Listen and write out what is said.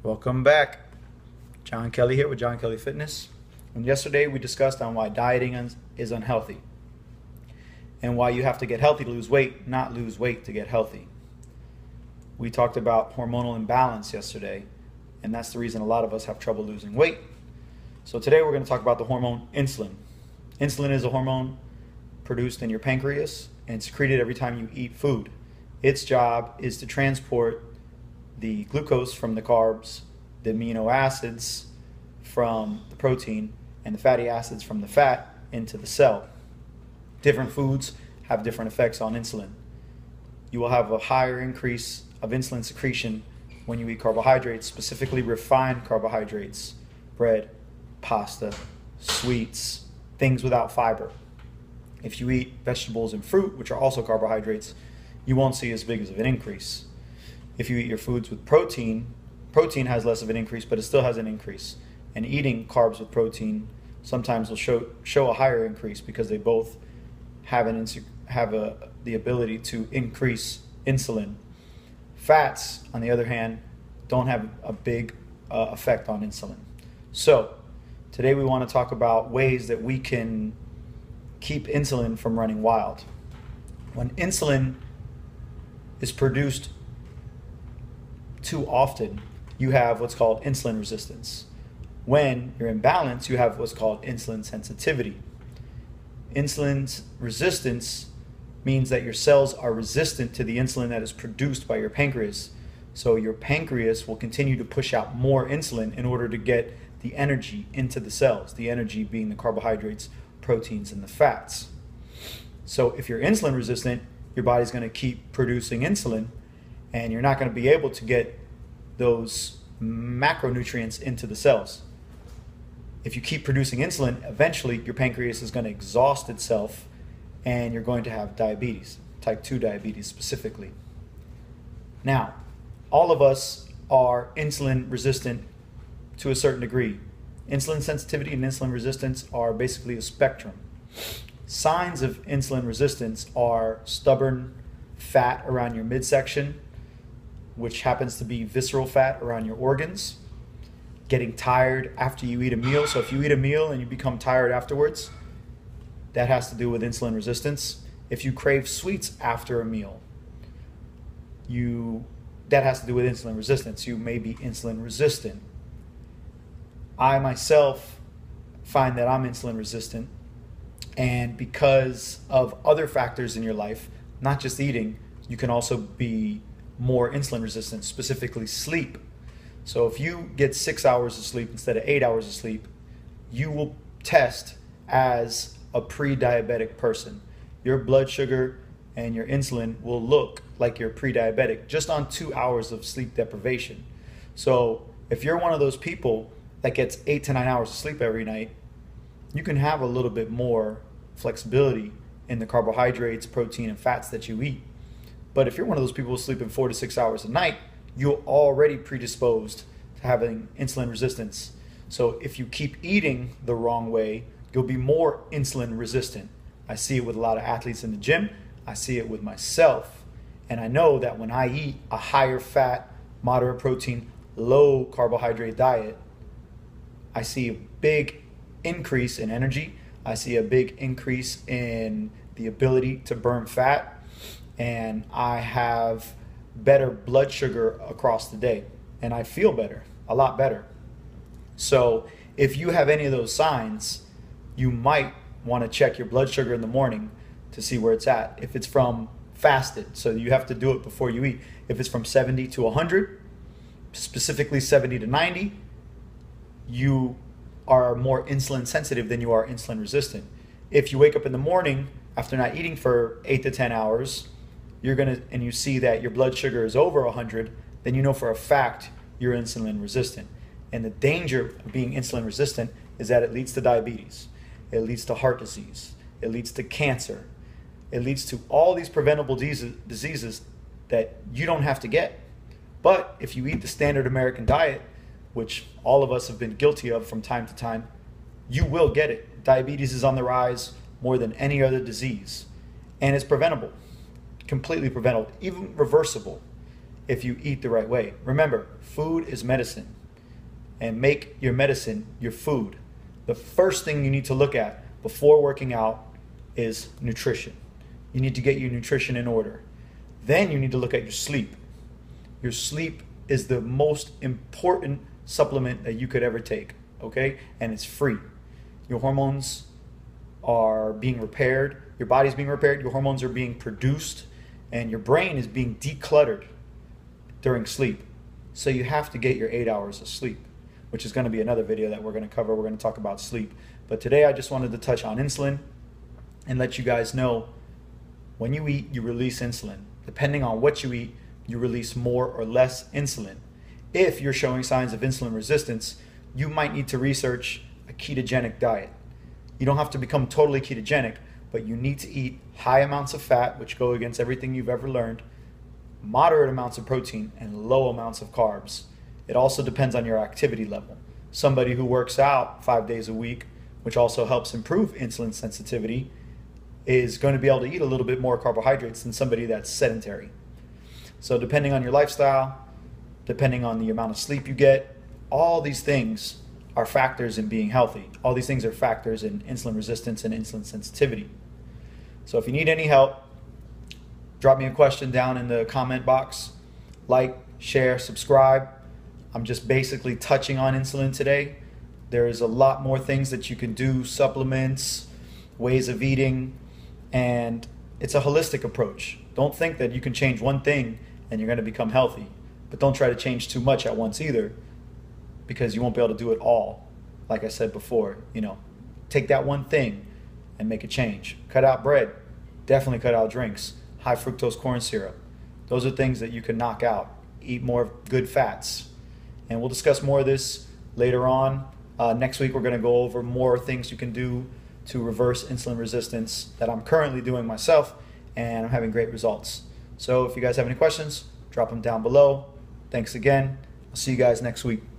Welcome back. John Kelly here with John Kelly Fitness. And yesterday we discussed on why dieting is unhealthy and why you have to get healthy to lose weight, not lose weight to get healthy. We talked about hormonal imbalance yesterday, and that's the reason a lot of us have trouble losing weight. So today we're going to talk about the hormone insulin. Insulin is a hormone produced in your pancreas and secreted every time you eat food. Its job is to transport the glucose from the carbs, the amino acids from the protein, and the fatty acids from the fat into the cell. Different foods have different effects on insulin. You will have a higher increase of insulin secretion when you eat carbohydrates, specifically refined carbohydrates, bread, pasta, sweets, things without fiber. If you eat vegetables and fruit, which are also carbohydrates, you won't see as big as of an increase. If you eat your foods with protein has less of an increase, but it still has an increase. And eating carbs with protein sometimes will show a higher increase because they both have the ability to increase insulin. Fats, on the other hand, don't have a big effect on insulin. So today we want to talk about ways that we can keep insulin from running wild. When insulin is produced too often, you have what's called insulin resistance. When you're in balance, you have what's called insulin sensitivity. Insulin resistance means that your cells are resistant to the insulin that is produced by your pancreas. So your pancreas will continue to push out more insulin in order to get the energy into the cells, the energy being the carbohydrates, proteins, and the fats. So if you're insulin resistant, your body's going to keep producing insulin, and you're not going to be able to get those macronutrients into the cells. If you keep producing insulin, eventually your pancreas is going to exhaust itself and you're going to have diabetes, type 2 diabetes specifically. Now, all of us are insulin resistant to a certain degree. Insulin sensitivity and insulin resistance are basically a spectrum. Signs of insulin resistance are stubborn fat around your midsection, which happens to be visceral fat around your organs, getting tired after you eat a meal. So if you eat a meal and you become tired afterwards, that has to do with insulin resistance. If you crave sweets after a meal, that has to do with insulin resistance. You may be insulin resistant. I myself find that I'm insulin resistant, and because of other factors in your life, not just eating, you can also be more insulin resistant, specifically sleep. So if you get 6 hours of sleep instead of 8 hours of sleep, you will test as a pre-diabetic person. Your blood sugar and your insulin will look like you're pre-diabetic just on 2 hours of sleep deprivation. So if you're one of those people that gets 8 to 9 hours of sleep every night, you can have a little bit more flexibility in the carbohydrates, protein, and fats that you eat. But if you're one of those people sleeping 4 to 6 hours a night, you're already predisposed to having insulin resistance. So if you keep eating the wrong way, you'll be more insulin resistant. I see it with a lot of athletes in the gym. I see it with myself. And I know that when I eat a higher fat, moderate protein, low carbohydrate diet, I see a big increase in energy. I see a big increase in the ability to burn fat. And I have better blood sugar across the day. And I feel better, a lot better. So if you have any of those signs, you might want to check your blood sugar in the morning to see where it's at. If it's from fasted, so you have to do it before you eat. If it's from 70 to 100, specifically 70 to 90, you are more insulin sensitive than you are insulin resistant. If you wake up in the morning after not eating for 8 to 10 hours, and you see that your blood sugar is over 100, then you know for a fact you're insulin resistant. And the danger of being insulin resistant is that it leads to diabetes. It leads to heart disease. It leads to cancer. It leads to all these preventable diseases that you don't have to get. But if you eat the standard American diet, which all of us have been guilty of from time to time, you will get it. Diabetes is on the rise more than any other disease. And it's preventable, completely preventable, even reversible. if you eat the right way. Remember, food is medicine, and make your medicine your food. The first thing you need to look at before working out is nutrition. You need to get your nutrition in order. Then you need to look at your sleep. Your sleep is the most important supplement that you could ever take, okay? And it's free. Your hormones are being repaired, your body's being repaired, your hormones are being produced, and your brain is being decluttered during sleep. So you have to get your 8 hours of sleep, which is going to be another video that we're going to cover. We're going to talk about sleep. But today I just wanted to touch on insulin and let you guys know when you eat, you release insulin. Depending on what you eat, you release more or less insulin. If you're showing signs of insulin resistance, you might need to research a ketogenic diet. You don't have to become totally ketogenic, but you need to eat high amounts of fat, which go against everything you've ever learned, moderate amounts of protein, and low amounts of carbs. It also depends on your activity level. Somebody who works out 5 days a week, which also helps improve insulin sensitivity, is going to be able to eat a little bit more carbohydrates than somebody that's sedentary. So depending on your lifestyle, depending on the amount of sleep you get, all these things are factors in being healthy. All these things are factors in insulin resistance and insulin sensitivity. So if you need any help, drop me a question down in the comment box. Like, share, subscribe. I'm just basically touching on insulin today. There is a lot more things that you can do, supplements, ways of eating, and it's a holistic approach. Don't think that you can change one thing and you're going to become healthy, but don't try to change too much at once either, because you won't be able to do it all. Like I said before, take that one thing and make a change. Cut out bread, definitely cut out drinks, high fructose corn syrup. Those are things that you can knock out. Eat more good fats. And we'll discuss more of this later on. Next week we're going to go over more things you can do to reverse insulin resistance that I'm currently doing myself, and I'm having great results. So if you guys have any questions, drop them down below. Thanks again. I'll see you guys next week.